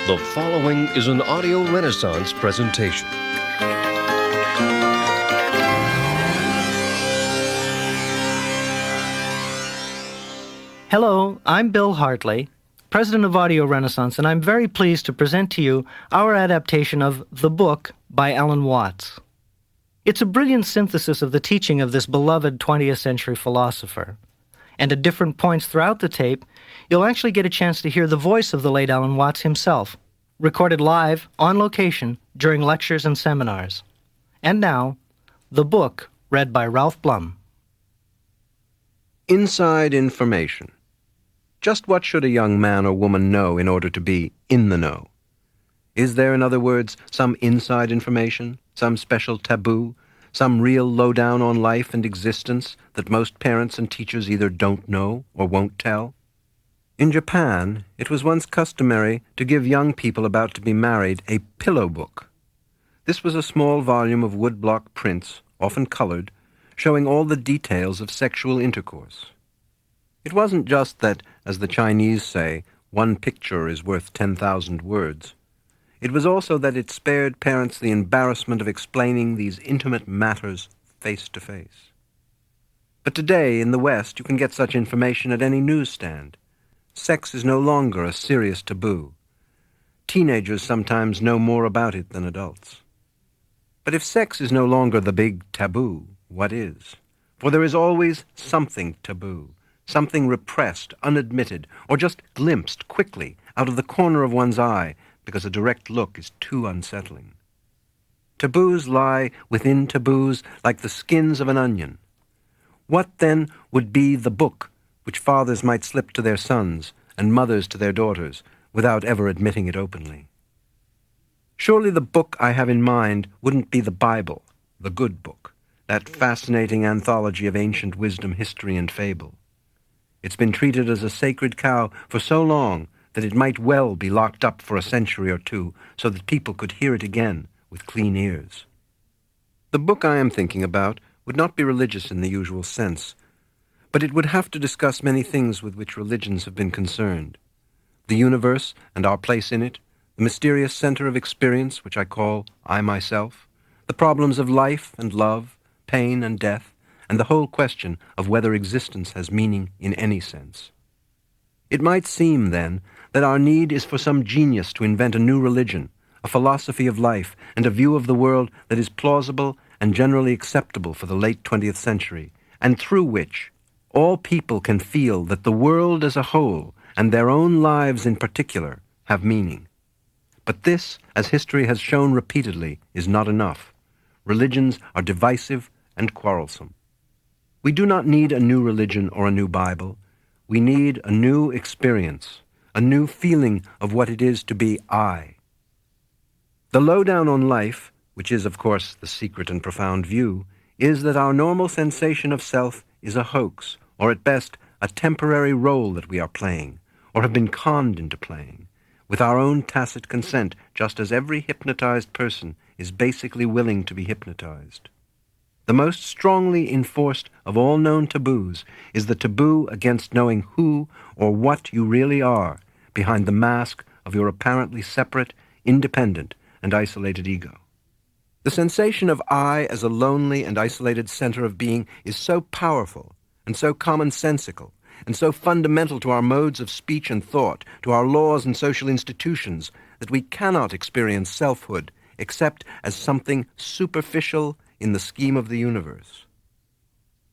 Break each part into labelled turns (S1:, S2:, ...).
S1: The following is an audio renaissance presentation.
S2: Hello, I'm Bill Hartley, president of Audio Renaissance, and I'm very pleased to present to you our adaptation of The Book by Alan Watts. It's a brilliant synthesis of the teaching of this beloved 20th century philosopher. And at different points throughout the tape, you'll actually get a chance to hear the voice of the late Alan Watts himself, recorded live, on location, during lectures and seminars. And now, The Book, read by Ralph Blum.
S3: Inside information. Just what should a young man or woman know in order to be in the know? Is there, in other words, some inside information, some special taboo, some real lowdown on life and existence that most parents and teachers either don't know or won't tell? In Japan, it was once customary to give young people about to be married a pillow book. This was a small volume of woodblock prints, often colored, showing all the details of sexual intercourse. It wasn't just that, as the Chinese say, one picture is worth 10,000 words. It was also that it spared parents the embarrassment of explaining these intimate matters face to face. But today, in the West, you can get such information at any newsstand. Sex is no longer a serious taboo. Teenagers sometimes know more about it than adults. But if sex is no longer the big taboo, what is? For there is always something taboo, something repressed, unadmitted, or just glimpsed quickly out of the corner of one's eye because a direct look is too unsettling. Taboos lie within taboos like the skins of an onion. What, then, would be the book which fathers might slip to their sons and mothers to their daughters without ever admitting it openly? Surely the book I have in mind wouldn't be the Bible, the good book, that fascinating anthology of ancient wisdom, history, and fable. It's been treated as a sacred cow for so long that it might well be locked up for a century or two so that people could hear it again with clean ears. The book I am thinking about would not be religious in the usual sense, but it would have to discuss many things with which religions have been concerned. The universe and our place in it, the mysterious center of experience, which I call I myself, the problems of life and love, pain and death, and the whole question of whether existence has meaning in any sense. It might seem, then, that our need is for some genius to invent a new religion, a philosophy of life, and a view of the world that is plausible and generally acceptable for the late 20th century, and through which all people can feel that the world as a whole, and their own lives in particular, have meaning. But this, as history has shown repeatedly, is not enough. Religions are divisive and quarrelsome. We do not need a new religion or a new Bible. We need a new experience, a new feeling of what it is to be I. The lowdown on life, which is, of course, the secret and profound view, is that our normal sensation of self is a hoax, or at best, a temporary role that we are playing, or have been conned into playing, with our own tacit consent, just as every hypnotized person is basically willing to be hypnotized. The most strongly enforced of all known taboos is the taboo against knowing who or what you really are behind the mask of your apparently separate, independent, and isolated ego. The sensation of I as a lonely and isolated center of being is so powerful and so commonsensical and so fundamental to our modes of speech and thought, to our laws and social institutions, that we cannot experience selfhood except as something superficial in the scheme of the universe.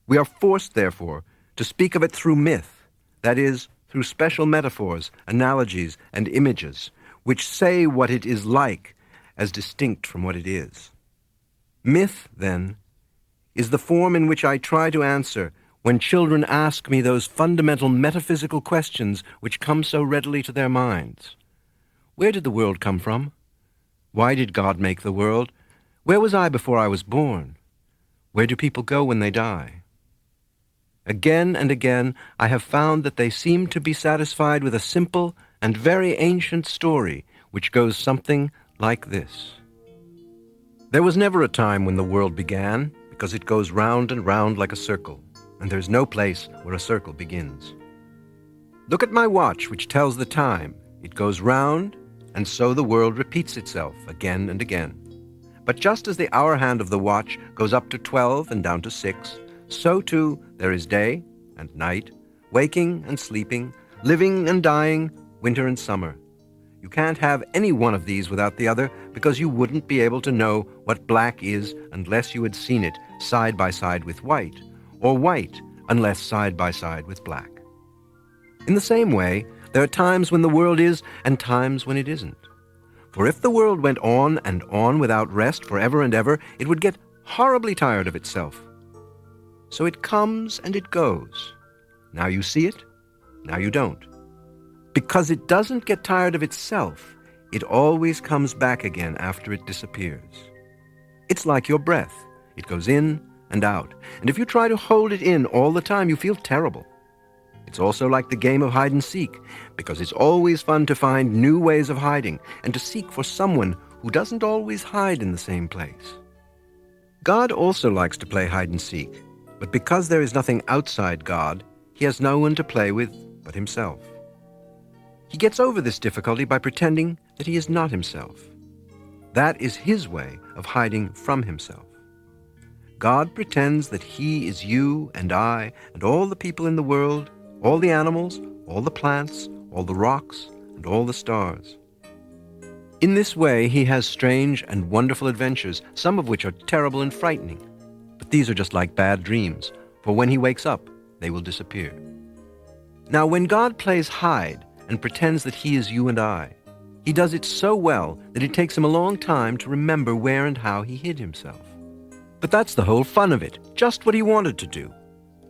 S3: We are forced, therefore, to speak of it through myth, that is, through special metaphors, analogies, and images, which say what it is like as distinct from what it is. Myth, then, is the form in which I try to answer when children ask me those fundamental metaphysical questions which come so readily to their minds. Where did the world come from? Why did God make the world? Where was I before I was born? Where do people go when they die? Again and again, I have found that they seem to be satisfied with a simple and very ancient story which goes something like this. There was never a time when the world began, because it goes round and round like a circle, and there's no place where a circle begins. Look at my watch, which tells the time. It goes round and so the world repeats itself again and again. But just as the hour hand of the watch goes up to 12 and down to 6, so too there is day and night, waking and sleeping, living and dying, winter and summer. You can't have any one of these without the other, because you wouldn't be able to know what black is unless you had seen it side by side with white, or white unless side by side with black. In the same way, there are times when the world is and times when it isn't. For if the world went on and on without rest forever and ever, it would get horribly tired of itself. So it comes and it goes. Now you see it, now you don't. Because it doesn't get tired of itself, it always comes back again after it disappears. It's like your breath. It goes in and out. And if you try to hold it in all the time, you feel terrible. It's also like the game of hide and seek, because it's always fun to find new ways of hiding and to seek for someone who doesn't always hide in the same place. God also likes to play hide and seek, but because there is nothing outside God, he has no one to play with but himself. He gets over this difficulty by pretending that he is not himself. That is his way of hiding from himself. God pretends that he is you and I and all the people in the world, all the animals, all the plants, all the rocks, and all the stars. In this way, he has strange and wonderful adventures, some of which are terrible and frightening. But these are just like bad dreams, for when he wakes up, they will disappear. Now, when God plays hide and pretends that he is you and I, he does it so well that it takes him a long time to remember where and how he hid himself. But that's the whole fun of it, just what he wanted to do.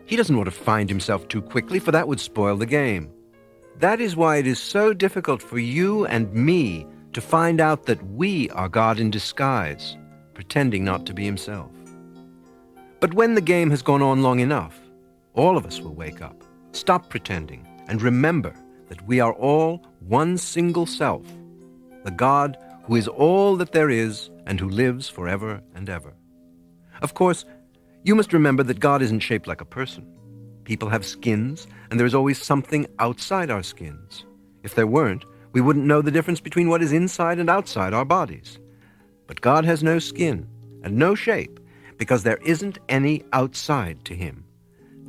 S3: He doesn't want to find himself too quickly, for that would spoil the game. That is why it is so difficult for you and me to find out that we are God in disguise, pretending not to be himself. But when the game has gone on long enough, all of us will wake up, stop pretending, and remember that we are all one single self, the God who is all that there is and who lives forever and ever. Of course, you must remember that God isn't shaped like a person. People have skins, and there is always something outside our skins. If there weren't, we wouldn't know the difference between what is inside and outside our bodies. But God has no skin and no shape, because there isn't any outside to him.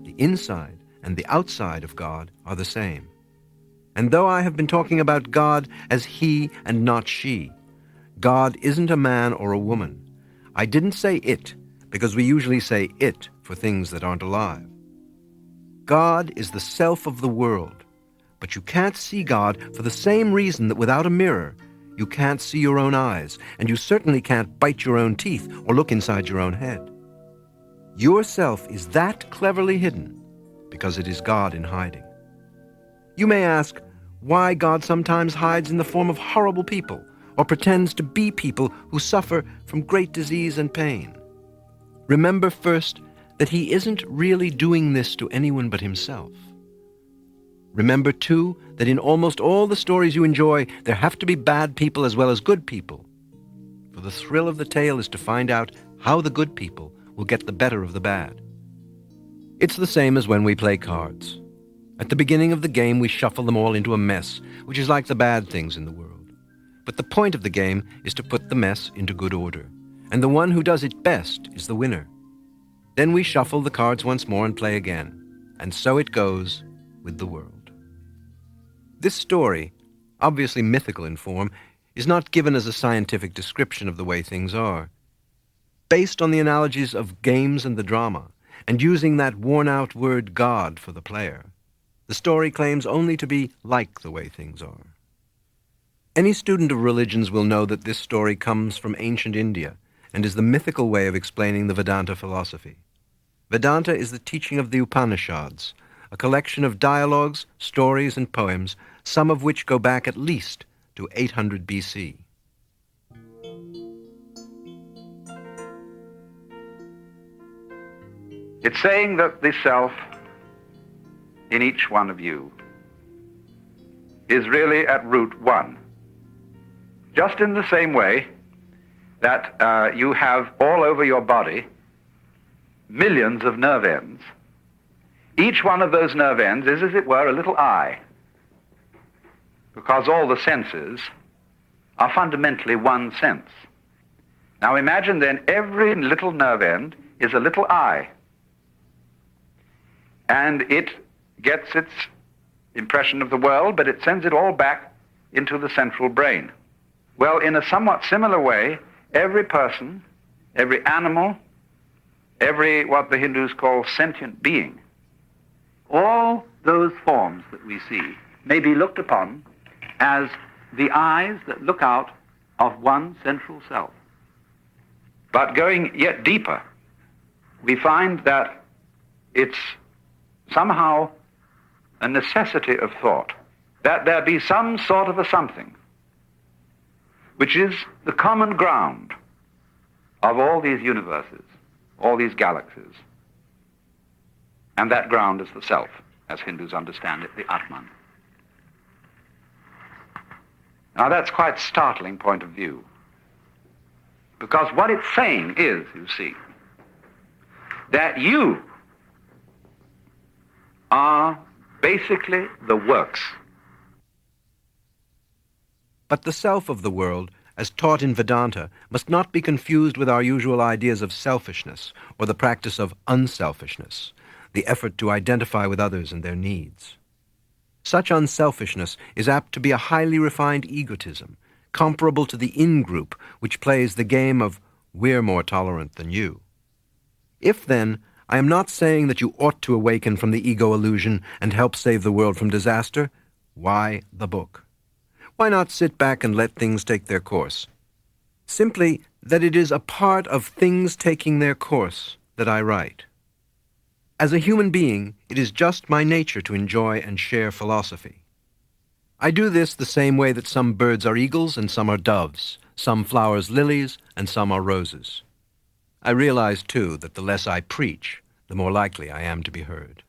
S3: The inside and the outside of God are the same. And though I have been talking about God as he and not she, God isn't a man or a woman. I didn't say it, because we usually say it for things that aren't alive. God is the self of the world, but you can't see God for the same reason that without a mirror, you can't see your own eyes, and you certainly can't bite your own teeth or look inside your own head. Yourself is that cleverly hidden because it is God in hiding. You may ask why God sometimes hides in the form of horrible people or pretends to be people who suffer from great disease and pain. Remember first that he isn't really doing this to anyone but himself. Remember, too, that in almost all the stories you enjoy, there have to be bad people as well as good people. For the thrill of the tale is to find out how the good people will get the better of the bad. It's the same as when we play cards. At the beginning of the game, we shuffle them all into a mess, which is like the bad things in the world. But the point of the game is to put the mess into good order, and the one who does it best is the winner. Then we shuffle the cards once more and play again, and so it goes with the world. This story, obviously mythical in form, is not given as a scientific description of the way things are. Based on the analogies of games and the drama, and using that worn-out word God for the player, the story claims only to be like the way things are. Any student of religions will know that this story comes from ancient India and is the mythical way of explaining the Vedanta philosophy. Vedanta is the teaching of the Upanishads, a collection of dialogues, stories, and poems, some of which go back at least to 800 BC.
S4: It's saying that the self in each one of you is really at root one. Just in the same way that you have all over your body millions of nerve ends. Each one of those nerve ends is, as it were, a little eye, because all the senses are fundamentally one sense. Now imagine then every little nerve end is a little eye, and it gets its impression of the world, but it sends it all back into the central brain. Well, in a somewhat similar way, every person, every animal, every what the Hindus call sentient being, all those forms that we see may be looked upon as the eyes that look out of one central self. But going yet deeper, we find that it's somehow a necessity of thought that there be some sort of a something which is the common ground of all these universes, all these galaxies. And that ground is the self, as Hindus understand it, the Atman. Now that's quite a startling point of view, because what it's saying is, you see, that you are basically the works.
S3: But the self of the world, as taught in Vedanta, must not be confused with our usual ideas of selfishness or the practice of unselfishness, the effort to identify with others and their needs. Such unselfishness is apt to be a highly refined egotism, comparable to the in-group which plays the game of we're more tolerant than you. If, then, I am not saying that you ought to awaken from the ego illusion and help save the world from disaster, why the book? Why not sit back and let things take their course? Simply that it is a part of things taking their course that I write. As a human being, it is just my nature to enjoy and share philosophy. I do this the same way that some birds are eagles and some are doves, some flowers lilies and some are roses. I realize, too, that the less I preach, the more likely I am to be heard.